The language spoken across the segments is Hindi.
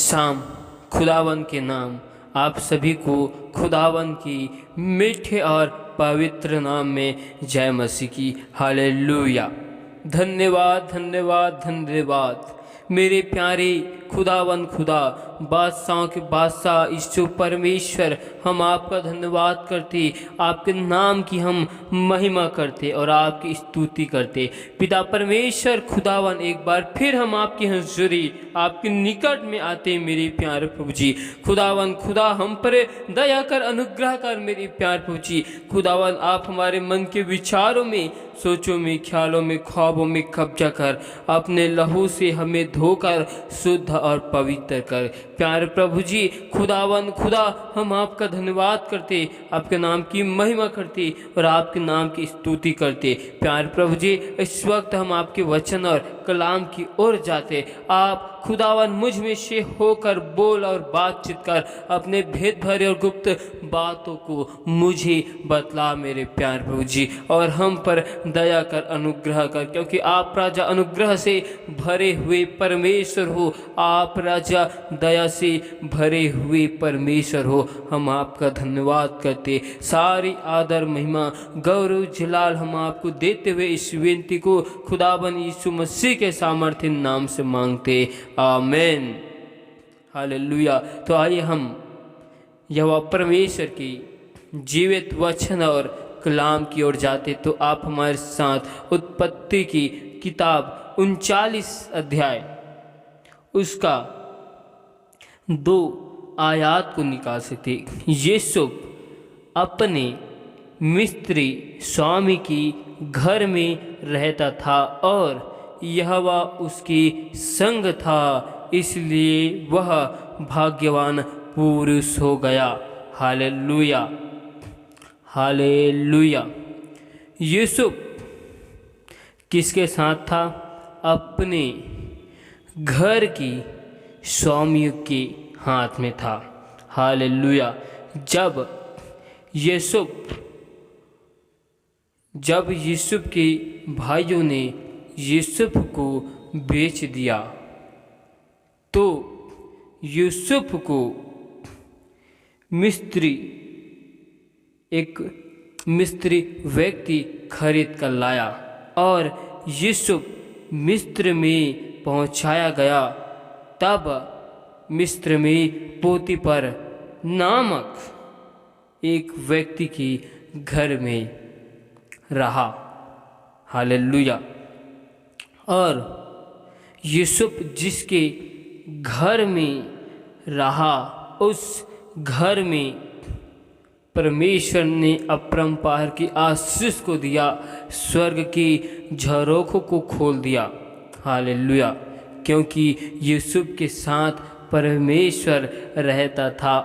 शाम खुदावन के नाम आप सभी को खुदावन की मीठे और पवित्र नाम में जय मसीह की। हालेलुया। धन्यवाद धन्यवाद धन्यवाद मेरे प्यारे खुदावन खुदा बादशाहों के बादशाह यीशु परमेश्वर, हम आपका धन्यवाद करते, आपके नाम की हम महिमा करते और आपकी स्तुति करते। पिता परमेश्वर खुदावन, एक बार फिर हम आपकी हज़ूरी आपके निकट में आते मेरे प्यारे प्रभु जी। खुदावन खुदा हम पर दया कर, अनुग्रह कर मेरे प्यारे प्रभु जी। खुदावन आप हमारे मन के विचारों में, सोचों में, ख्यालों में, ख्वाबों में कब्जा कर, अपने लहू से हमें धोकर शुद्ध और पवित्र कर। प्यारे प्रभु जी खुदावन खुदा, हम आपका धन्यवाद करते, आपके नाम की महिमा करते और आपके नाम की स्तुति करते। प्यारे प्रभु जी इस वक्त हम आपके वचन और कलाम की ओर जाते। आप खुदावन मुझ में से होकर बोल और बातचीत कर, अपने भेद भरे और गुप्त बातों को मुझे बतला मेरे प्यारे प्रभु जी, और हम पर दया कर, अनुग्रह कर, क्योंकि आप राजा अनुग्रह से भरे हुए परमेश्वर हो, आप राजा दया से भरे हुए परमेश्वर हो। हम आपका धन्यवाद करते, सारी आदर महिमा गौरव जलाल हम आपको देते हुए इस विनती को खुदाबन यीशु मसीह के सामर्थ्य नाम से मांगते, आमीन। हालेलुया। तो आइए हम यहोवा परमेश्वर की जीवित वचन और कलाम की ओर जाते। तो आप हमारे साथ उत्पत्ति की किताब 39 अध्याय उसका 2 आयात को निकाल सकते। यूसुफ अपने मिस्री स्वामी की घर में रहता था और यहोवा उसके संग था, इसलिए वह भाग्यवान पुरुष हो गया। Hallelujah hallelujah. यूसुफ किसके साथ था? अपने घर की स्वामियों के हाथ में था। हालेलुया। जब यूसुफ के भाइयों ने यूसुफ को बेच दिया तो यूसुफ को एक मिस्री व्यक्ति खरीद कर लाया और यूसुफ मिस्र में पहुंचाया गया। तब मिस्र में पोतीफर नामक एक व्यक्ति के घर में रहा। हालेलुया। और यूसुफ जिसके घर में रहा, उस घर में परमेश्वर ने अपरंपार की आशीष को दिया, स्वर्ग की झरोखों को खोल दिया। हालेलुया। क्योंकि यूसुफ के साथ परमेश्वर रहता था।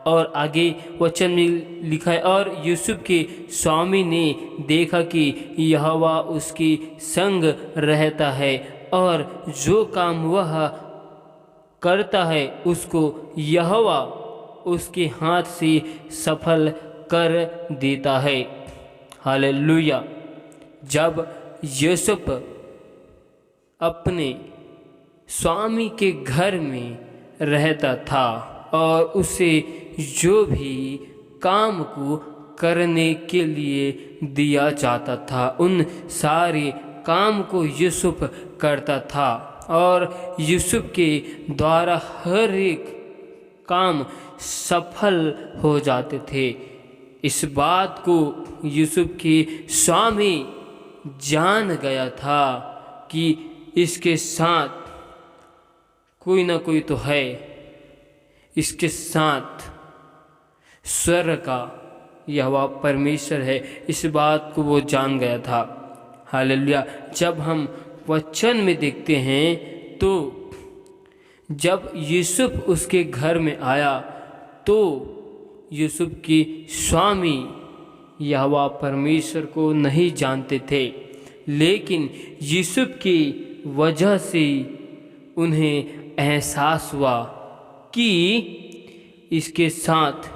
और आगे वचन में लिखा है, और यूसुफ के स्वामी ने देखा कि यहोवा उसके संग रहता है और जो काम वह करता है उसको यहोवा उसके हाथ से सफल कर देता है। हालेलुया। जब यूसुफ अपने स्वामी के घर में रहता था और उसे जो भी काम को करने के लिए दिया जाता था, उन सारे काम को यूसुफ करता था और यूसुफ के द्वारा हर एक काम सफल हो जाते थे। इस बात को यूसुफ के स्वामी जान गया था कि इसके साथ कोई ना कोई तो है, इसके साथ स्वर्ग का यहोवा परमेश्वर है। इस बात को वो जान गया था। हालेलुया। जब हम वचन में देखते हैं तो जब यूसुफ उसके घर में आया तो यूसुफ के स्वामी यहोवा परमेश्वर को नहीं जानते थे, लेकिन यूसुफ की वजह से उन्हें एहसास हुआ कि इसके साथ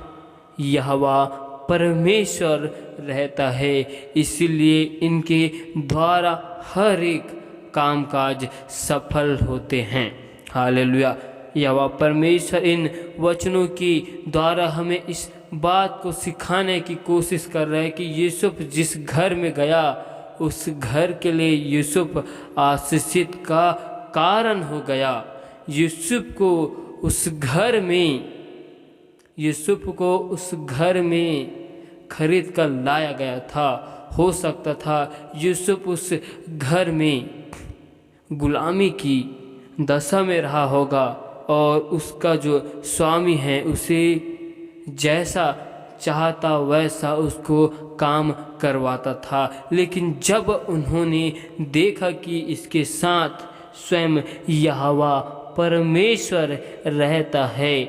यहोवा परमेश्वर रहता है, इसलिए इनके द्वारा हर एक कामकाज सफल होते हैं। हालेलुया। यहोवा परमेश्वर इन वचनों की द्वारा हमें इस बात को सिखाने की कोशिश कर रहा है कि यूसुफ जिस घर में गया उस घर के लिए यूसुफ आशीषित का कारण हो गया। यूसुफ को उस घर में खरीद कर लाया गया था। हो सकता था यूसुफ उस घर में गुलामी की दशा में रहा होगा और उसका जो स्वामी है उसे जैसा चाहता वैसा उसको काम करवाता था। लेकिन जब उन्होंने देखा कि इसके साथ स्वयं यहोवा परमेश्वर रहता है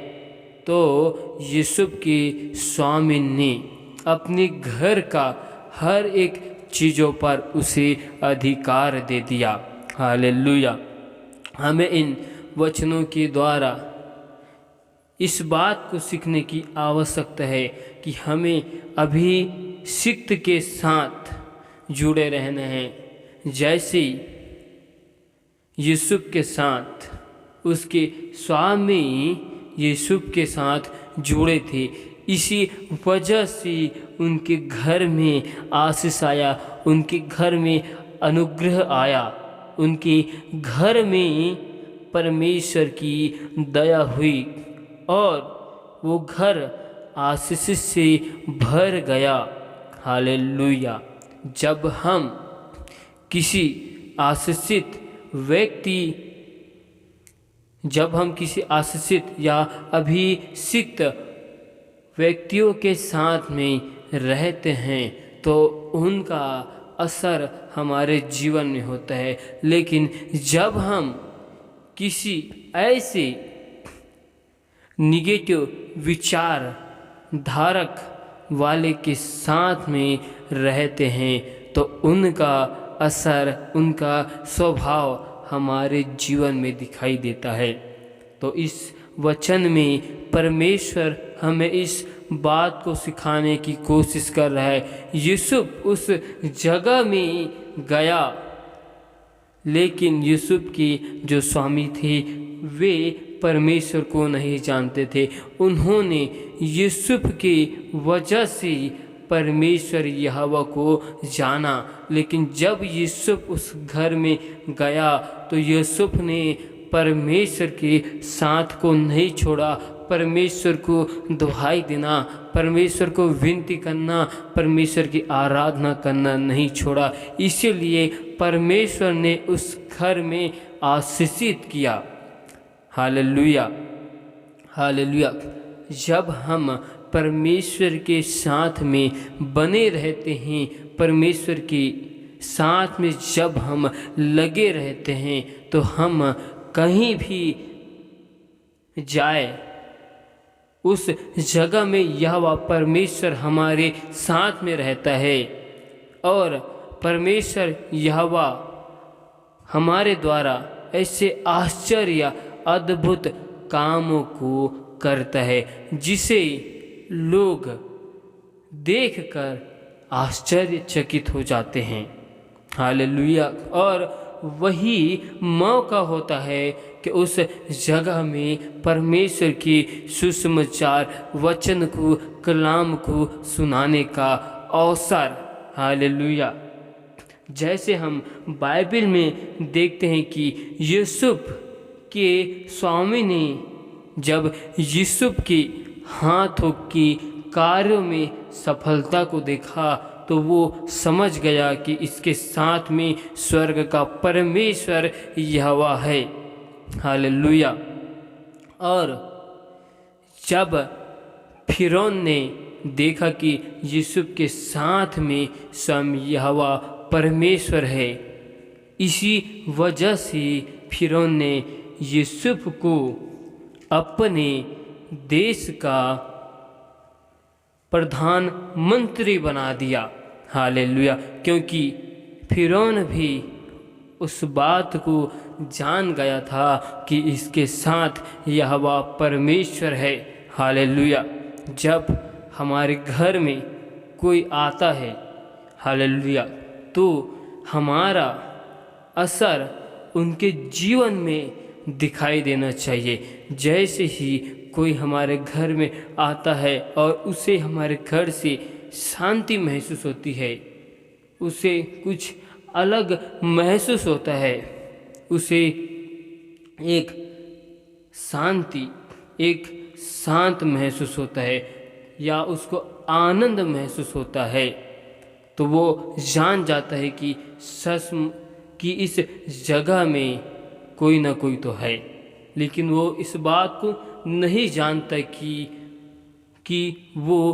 तो यूसुफ के स्वामी ने अपने घर का हर एक चीज़ों पर उसे अधिकार दे दिया। हालेलुया। हमें इन वचनों के द्वारा इस बात को सीखने की आवश्यकता है कि हमें अभिषिक्त के साथ जुड़े रहना है। जैसे यूसुफ के साथ उसके स्वामी यूसुफ के साथ जुड़े थे, इसी वजह से उनके घर में आशीष आया, उनके घर में अनुग्रह आया, उनके घर में परमेश्वर की दया हुई और वो घर आशीष से भर गया। हालेलुया। जब हम किसी आशीषित या अभिषिक्त व्यक्तियों के साथ में रहते हैं तो उनका असर हमारे जीवन में होता है। लेकिन जब हम किसी ऐसे निगेटिव विचार धारक वाले के साथ में रहते हैं तो उनका असर, उनका स्वभाव हमारे जीवन में दिखाई देता है। तो इस वचन में परमेश्वर हमें इस बात को सिखाने की कोशिश कर रहा है। यूसुफ उस जगह में गया लेकिन यूसुफ की जो स्वामी थे वे परमेश्वर को नहीं जानते थे। उन्होंने यूसुफ की वजह से परमेश्वर यहोवा को जाना। लेकिन जब यूसुफ उस घर में गया तो यूसुफ ने परमेश्वर के साथ को नहीं छोड़ा। परमेश्वर को दुहाई देना, परमेश्वर को विनती करना, परमेश्वर की आराधना करना नहीं छोड़ा। इसीलिए परमेश्वर ने उस घर में आशीषित किया। Hallelujah, hallelujah. जब हम परमेश्वर के साथ में बने रहते हैं, परमेश्वर के साथ में जब हम लगे रहते हैं तो हम कहीं भी जाए उस जगह में यहोवा परमेश्वर हमारे साथ में रहता है और परमेश्वर यहोवा हमारे द्वारा ऐसे आश्चर्य अद्भुत कामों को करता है जिसे लोग देखकर आश्चर्यचकित हो जाते हैं। हालेलुया। और वही मौका होता है कि उस जगह में परमेश्वर की सुसमाचार वचन को, कलाम को सुनाने का अवसर। हालेलुया। जैसे हम बाइबल में देखते हैं कि यूसुफ के स्वामी ने जब यूसुफ के हाथों की कार्यों में सफलता को देखा तो वो समझ गया कि इसके साथ में स्वर्ग का परमेश्वर यहोवा है। हालेलुया। और जब फिरौन ने देखा कि यूसुफ के साथ में स्वयं यहोवा परमेश्वर है, इसी वजह से फिरौन ने यूसुफ को अपने देश का प्रधानमंत्री बना दिया। हालेलुया। क्योंकि फिरौन भी उस बात को जान गया था कि इसके साथ यहोवा परमेश्वर है। हालेलुया। जब हमारे घर में कोई आता है, हालेलुया, तो हमारा असर उनके जीवन में दिखाई देना चाहिए। जैसे ही कोई हमारे घर में आता है और उसे हमारे घर से शांति महसूस होती है, उसे कुछ अलग महसूस होता है, उसे एक शांति, एक शांत महसूस होता है या उसको आनंद महसूस होता है, तो वो जान जाता है कि सच कि इस जगह में कोई ना कोई तो है। लेकिन वो इस बात को नहीं जानता कि वो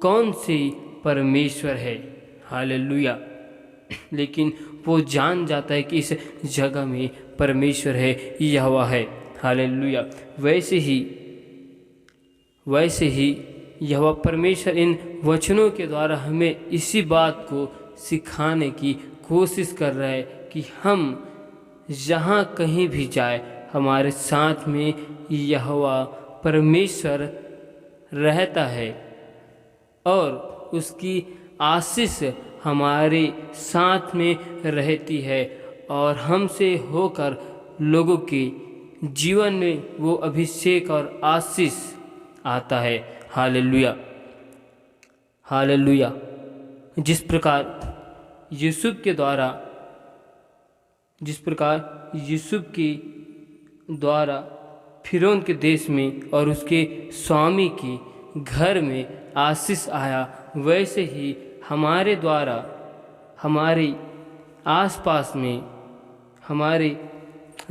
कौन से परमेश्वर है। हालेलुया। लेकिन वो जान जाता है कि इस जगह में परमेश्वर है, यहोवा है। हालेलुया। वैसे ही यहोवा परमेश्वर इन वचनों के द्वारा हमें इसी बात को सिखाने की कोशिश कर रहा है कि हम जहाँ कहीं भी जाए, हमारे साथ में यहोवा परमेश्वर रहता है और उसकी आशीष हमारे साथ में रहती है और हमसे होकर लोगों के जीवन में वो अभिषेक और आशीष आता है। हालेलुया। हालेलुया। जिस प्रकार यूसुफ के द्वारा फिरौन के देश में और उसके स्वामी के घर में आशीष आया, वैसे ही हमारे द्वारा हमारे आसपास में, हमारे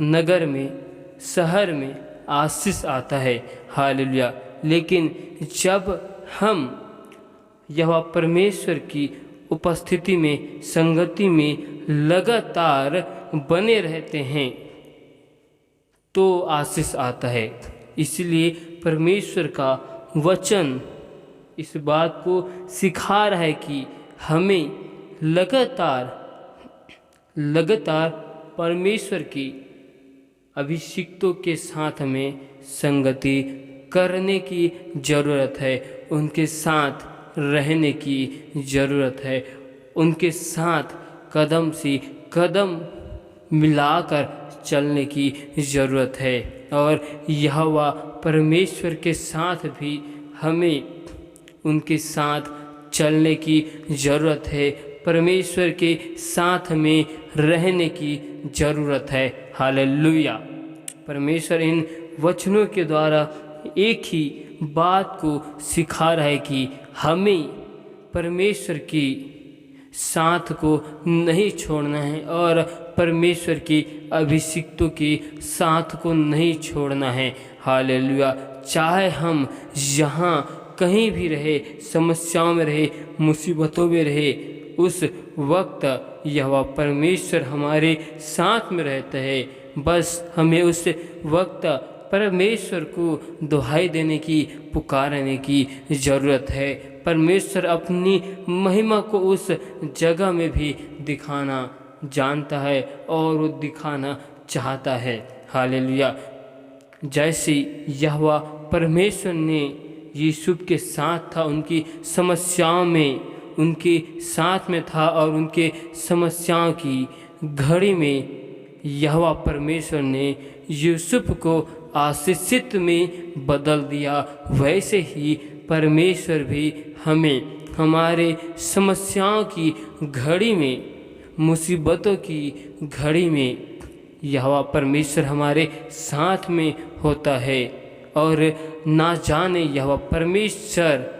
नगर में, शहर में आशीष आता है। हालेलुया। लेकिन जब हम यहोवा परमेश्वर की उपस्थिति में, संगति में लगातार बने रहते हैं तो आशीष आता है। इसलिए परमेश्वर का वचन इस बात को सिखा रहा है कि हमें लगातार परमेश्वर की अभिषिक्तों के साथ में संगति करने की ज़रूरत है, उनके साथ रहने की ज़रूरत है, उनके साथ कदम से कदम मिलाकर चलने की ज़रूरत है। और यहोवा परमेश्वर के साथ भी हमें उनके साथ चलने की ज़रूरत है, परमेश्वर के साथ में रहने की ज़रूरत है। हालेलुया। परमेश्वर इन वचनों के द्वारा एक ही बात को सिखा रहा है कि हमें परमेश्वर की साथ को नहीं छोड़ना है और परमेश्वर की अभिषिक्तों के साथ को नहीं छोड़ना है। हालेलुया। चाहे हम यहाँ कहीं भी रहे, समस्याओं में रहे, मुसीबतों में रहे, उस वक्त यहोवा परमेश्वर हमारे साथ में रहता है। बस हमें उस वक्त परमेश्वर को दुहाई देने की, पुकारने की ज़रूरत है। परमेश्वर अपनी महिमा को उस जगह में भी दिखाना जानता है और वो दिखाना चाहता है। हालेलुया। जैसे यहोवा परमेश्वर ने यूसुफ के साथ था, उनकी समस्याओं में उनके साथ में था और उनके समस्याओं की घड़ी में यहोवा परमेश्वर ने यूसुफ को आशीषित में बदल दिया। वैसे ही परमेश्वर भी हमें हमारे समस्याओं की घड़ी में, मुसीबतों की घड़ी में यहोवा परमेश्वर हमारे साथ में होता है। और ना जाने यहोवा परमेश्वर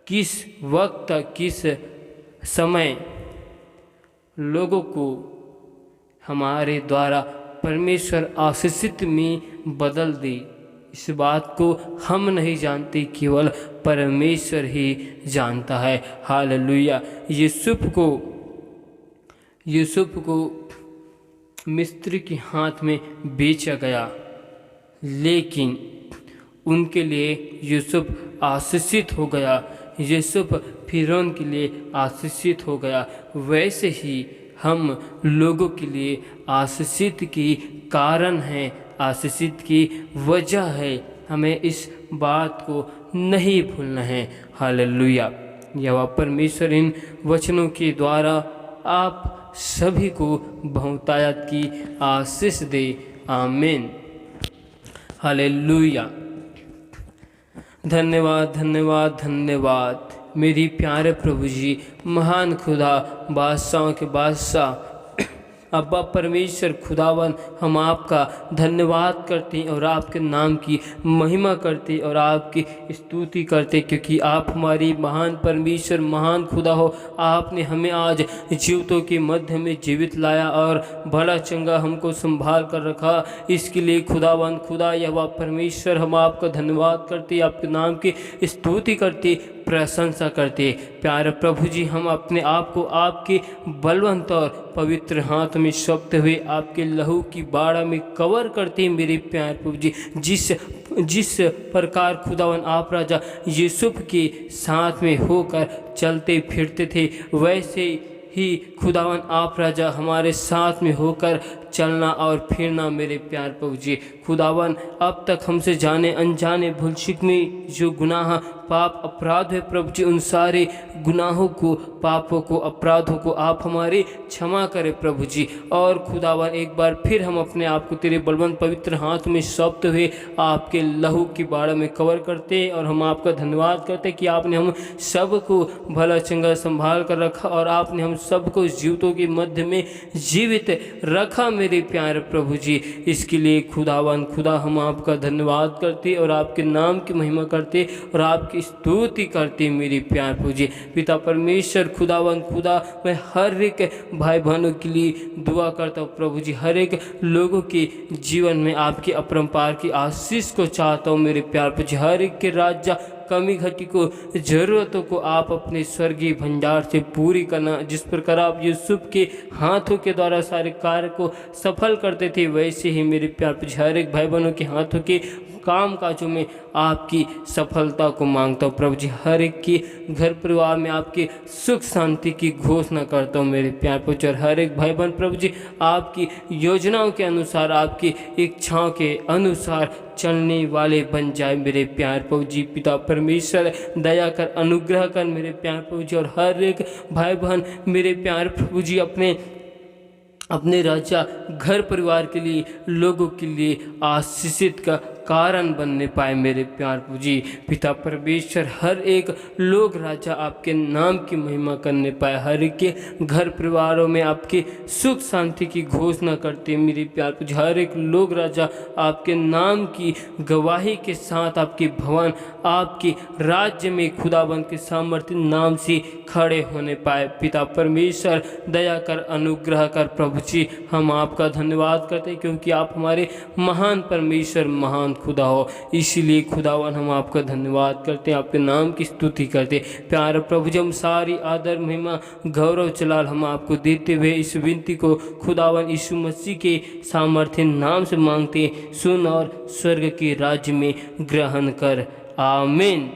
किस वक्त, किस समय लोगों को हमारे द्वारा परमेश्वर आशीषित में बदल दे, इस बात को हम नहीं जानते, केवल परमेश्वर ही जानता है। हालेलुया। यूसुफ को मिस्र के हाथ में बेचा गया, लेकिन उनके लिए यूसुफ आशीषित हो गया, यूसुफ फिरौन के लिए आशीषित हो गया। वैसे ही हम लोगों के लिए आशीषित की कारण है, आशीषित की वजह है। हमें इस बात को नहीं भूलना है। हालेलुया। यहोवा परमेश्वर इन वचनों के द्वारा आप सभी को बहुतायत की आशीष दे। आमीन। हालेलुया। धन्यवाद धन्यवाद धन्यवाद मेरी प्यारे प्रभु जी, महान खुदा, बादशाहों के बादशाह अब्बा परमेश्वर खुदावन, हम आपका धन्यवाद करते हैं और आपके नाम की महिमा करते और आपकी स्तुति करते, क्योंकि आप हमारी महान परमेश्वर, महान खुदा हो। आपने हमें आज जीवितों के मध्य में जीवित लाया और भला चंगा हमको संभाल कर रखा। इसके लिए खुदावन, खुदा यहोवा परमेश्वर, हम आपका धन्यवाद करते, आपके नाम की स्तुति करते, प्रशंसा करते। प्यारे प्रभु जी, हम अपने आप को आपके बलवंत और पवित्र हाथ में सौंपते हुए आपके लहू की बाड़ा में कवर करते हैं मेरे प्यारे प्रभु जी। जिस प्रकार खुदावन आप राजा यूसुफ के साथ में होकर चलते फिरते थे, वैसे ही खुदावन आप राजा हमारे साथ में होकर चलना और फिरना मेरे प्यार प्रभु जी। खुदावन, अब तक हमसे जाने अनजाने भूल चूक में जो गुनाह, पाप, अपराध है प्रभु जी, उन सारे गुनाहों को, पापों को, अपराधों को आप हमारे क्षमा करें प्रभु जी। और खुदावन, एक बार फिर हम अपने आप को तेरे बलवंत पवित्र हाथ में सौंपते हुए आपके लहू की बाड़ा में कवर करते और हम आपका धन्यवाद करते कि आपने हम सबको भला चंगा संभाल कर रखा और आपने हम सबको जीवितों के मध्य में जीवित रखा मेरे प्यारे प्रभु जी। इसके लिए खुदावन, खुदा, हम आपका धन्यवाद करते और आपके नाम की महिमा करते और आपकी स्तुति करते मेरे प्यारे प्रभु जी। पिता परमेश्वर, खुदावन, खुदा, मैं हर एक भाई बहनों के लिए दुआ करता हूँ प्रभु जी। हर एक लोगों के जीवन में आपकी अपरंपार की आशीष को चाहता हूँ मेरे प्यारे प्रभु जी। हर एक के राज्य कमी घटी को, ज़रूरतों को आप अपने स्वर्गीय भंडार से पूरी करना। जिस प्रकार आप यूसुफ के हाथों के द्वारा सारे कार्य को सफल करते थे, वैसे ही मेरे प्यारे हर एक भाई बहनों के हाथों के काम काजों में आपकी सफलता को मांगता हूँ प्रभु जी। हर एक के घर परिवार में आपकी सुख शांति की घोषणा करता हूँ मेरे प्यार प्रभु। और हर एक भाई बहन प्रभु जी आपकी योजनाओं के अनुसार, आपकी इच्छाओं के अनुसार चलने वाले बन जाए मेरे प्यार प्रभु जी। पिता परमेश्वर, दया कर, अनुग्रह कर मेरे प्यार प्रभु जी। और हर एक भाई बहन मेरे प्यार प्रभु जी अपने राजा घर परिवार के लिए, लोगों के लिए आशीषित का कारण बनने पाए मेरे प्यार प्रभु जी। पिता परमेश्वर, हर एक लोग राजा आपके नाम की महिमा करने पाए, हर एक के घर परिवारों में आपके सुख शांति की घोषणा करते मेरे प्यार प्रभु जी। हर एक लोग राजा आपके नाम की गवाही के साथ आपके भवन, आपके राज्य में खुदाबंद के सामर्थ्य नाम से खड़े होने पाए। पिता परमेश्वर, दया कर, अनुग्रह कर प्रभु जी। हम आपका धन्यवाद करते क्योंकि आप हमारे महान परमेश्वर, महान खुदा हो। इसीलिए खुदावन, हम आपका धन्यवाद करते हैं, आपके नाम की स्तुति करते। प्यारे प्रभु जी, हम सारी आदर, महिमा, गौरव, जलाल हम आपको देते हुए इस विनती को खुदावन यीशु मसीह के सामर्थ्य नाम से मांगते, सुन और स्वर्ग के राज्य में ग्रहण कर। आमीन।